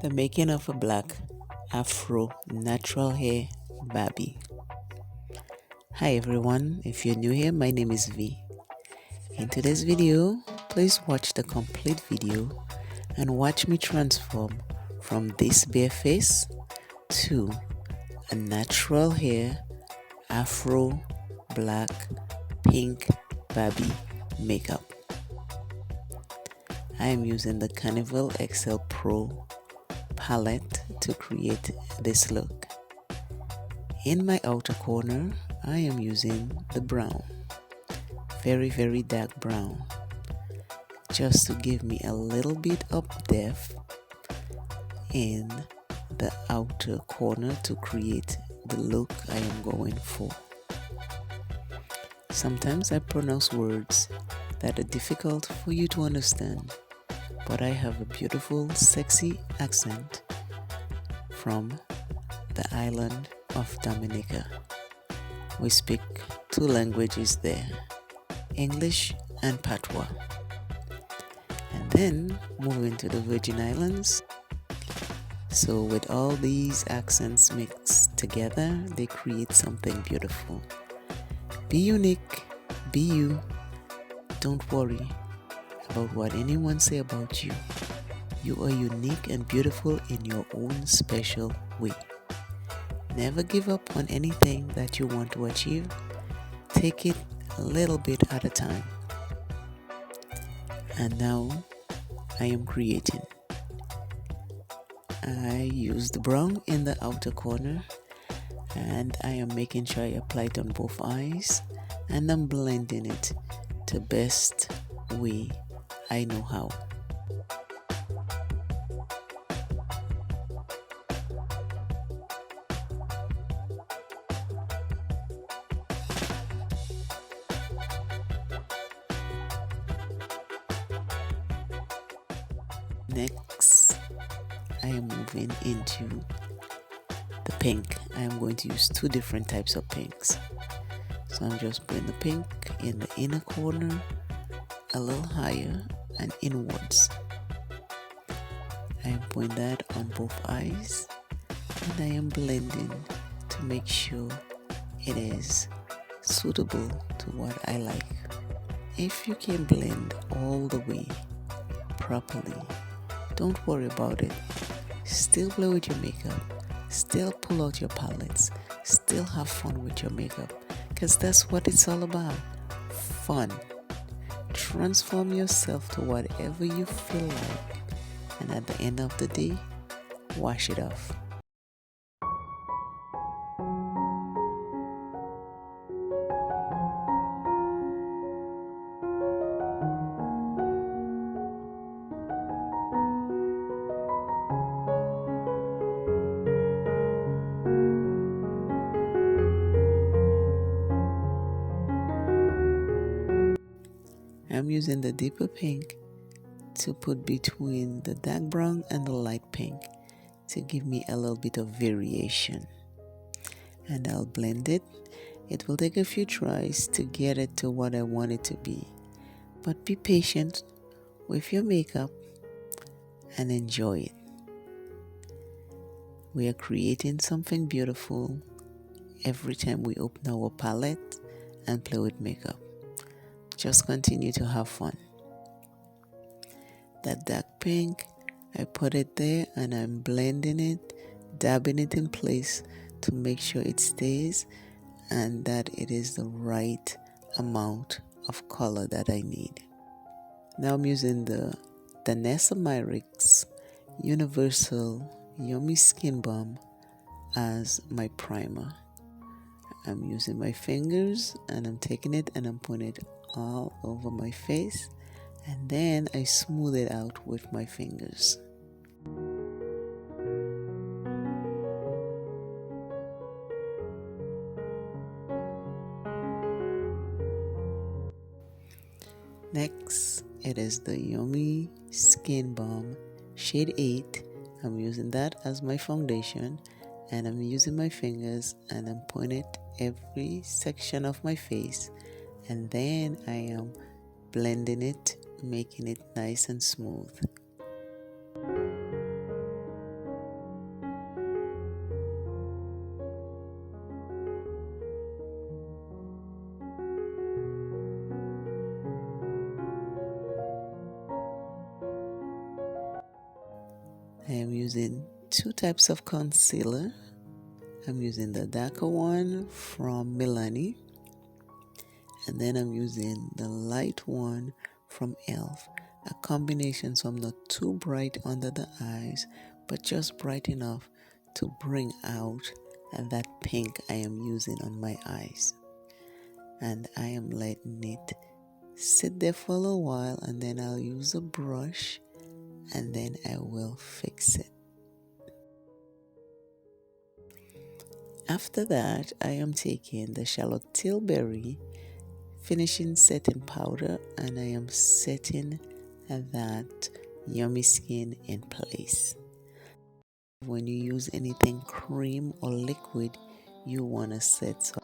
The making of a black Afro natural hair Barbie. Hi everyone, if you're new here, my name is V. In today's video, please watch the complete video and watch me transform from this bare face to a natural hair Afro black pink Barbie makeup. I am using the Carnival XL Pro palette to create this look. In my outer corner, I am using the brown, very dark brown, just to give me a little bit of depth in the outer corner to create the look I am going for. Sometimes I pronounce words that are difficult for you to understand, but I have a beautiful, sexy accent from the island of Dominica. We speak two languages there, English and Patois. And then moving to the Virgin Islands. So with all these accents mixed together, they create something beautiful. Be unique, be you. Don't worry about what anyone say about you. You are unique and beautiful in your own special way. Never give up on anything that you want to achieve. Take it a little bit at a time. And now I am creating. I use the brown in the outer corner and I am making sure I apply it on both eyes, and I'm blending it the best way I know how. Next, I am moving into the pink. I am going to use two different types of pinks. So I'm just putting the pink in the inner corner, a little higher and inwards. I am putting that on both eyes and I am blending to make sure it is suitable to what I like. If you can blend all the way properly, don't worry about it. Still play with your makeup, still pull out your palettes, still have fun with your makeup, because that's what it's all about. Fun. Transform yourself to whatever you feel like, and at the end of the day, wash it off. I'm using the deeper pink to put between the dark brown and the light pink to give me a little bit of variation. And I'll blend it. It will take a few tries to get it to what I want it to be. But be patient with your makeup and enjoy it. We are creating something beautiful every time we open our palette and play with makeup. Just continue to have fun. That dark pink, I put it there and I'm blending it, dabbing it in place to make sure it stays and that it is the right amount of color that I need. Now I'm using the Danessa Myricks Universal Yummy Skin Balm as my primer. I'm using my fingers and I'm taking it and I'm putting it all over my face, and then I smooth it out with my fingers. Next, it is the Yummy Skin Balm Shade 8. I'm using that as my foundation and I'm using my fingers and I'm putting it every section of my face, and then I am blending it, making it nice and smooth. I am using two types of concealer. I'm using the darker one from Milani, and then I'm using the light one from ELF. A combination so I'm not too bright under the eyes, but just bright enough to bring out that pink I am using on my eyes. And I am letting it sit there for a little while, and then I'll use a brush and then I will fix it. After that, I am taking the Charlotte Tilbury finishing setting powder and I am setting that Yummy Skin in place. When you use anything cream or liquid, you want to set so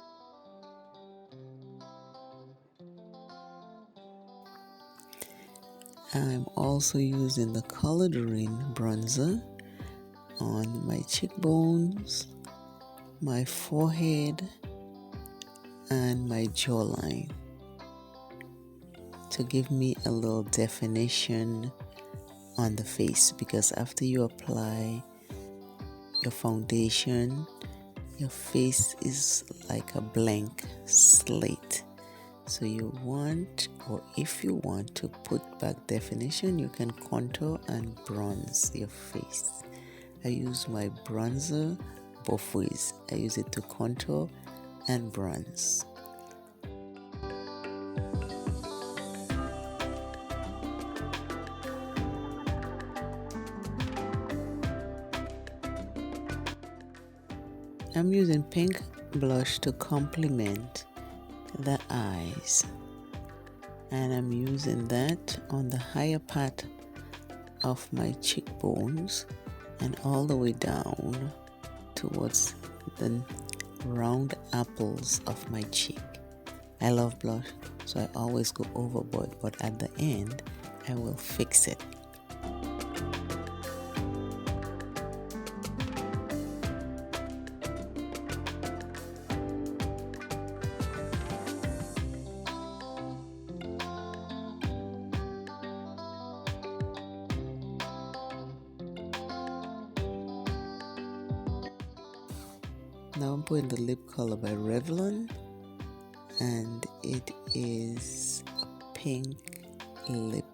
I'm also using the Coloring bronzer on my cheekbones, my forehead, and my jawline to give me a little definition on the face, because after you apply your foundation, your face is like a blank slate. So you want, or if you want to put back definition, you can contour and bronze your face. I use my bronzer both ways. I use it to contour and bronze. I'm using pink blush to complement the eyes, and I'm using that on the higher part of my cheekbones and all the way down towards the round apples of my cheek. I love blush, so I always go overboard, but at the end I will fix it. Now I'm putting the lip color by Revlon, and it is a pink lip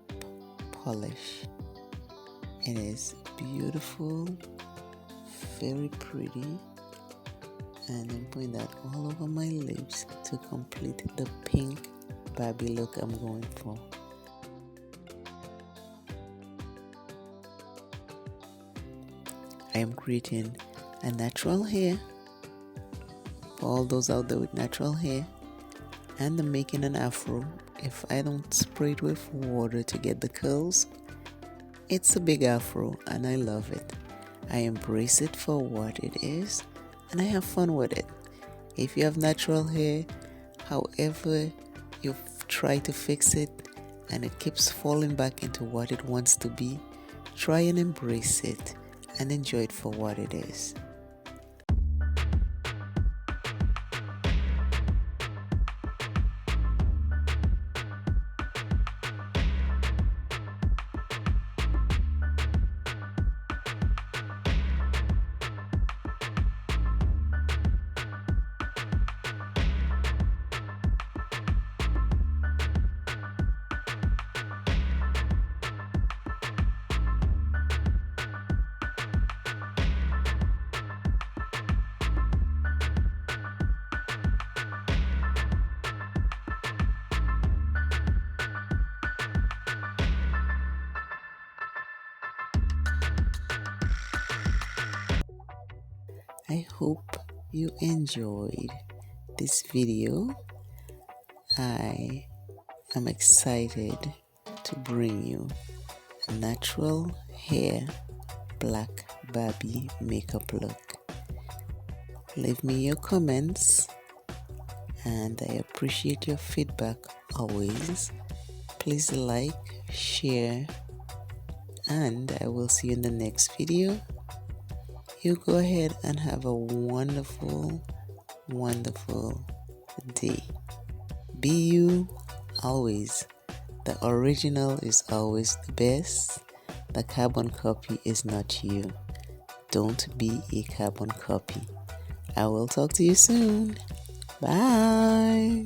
polish. It is beautiful, very pretty, and I'm putting that all over my lips to complete the pink Barbie look I'm going for. I am creating a natural hair. For all those out there with natural hair, and I'm making an afro. If I don't spray it with water to get the curls, it's a big afro and I love it. I embrace it for what it is and I have fun with it. If you have natural hair, however you try to fix it and it keeps falling back into what it wants to be, try and embrace it and enjoy it for what it is. I hope you enjoyed this video. I am excited to bring you a natural hair black Barbie makeup look. Leave me your comments and I appreciate your feedback always. Please like, share, and I will see you in the next video. You go ahead and have a wonderful, wonderful day. Be you always. The original is always the best. The carbon copy is not you. Don't be a carbon copy. I will talk to you soon. Bye.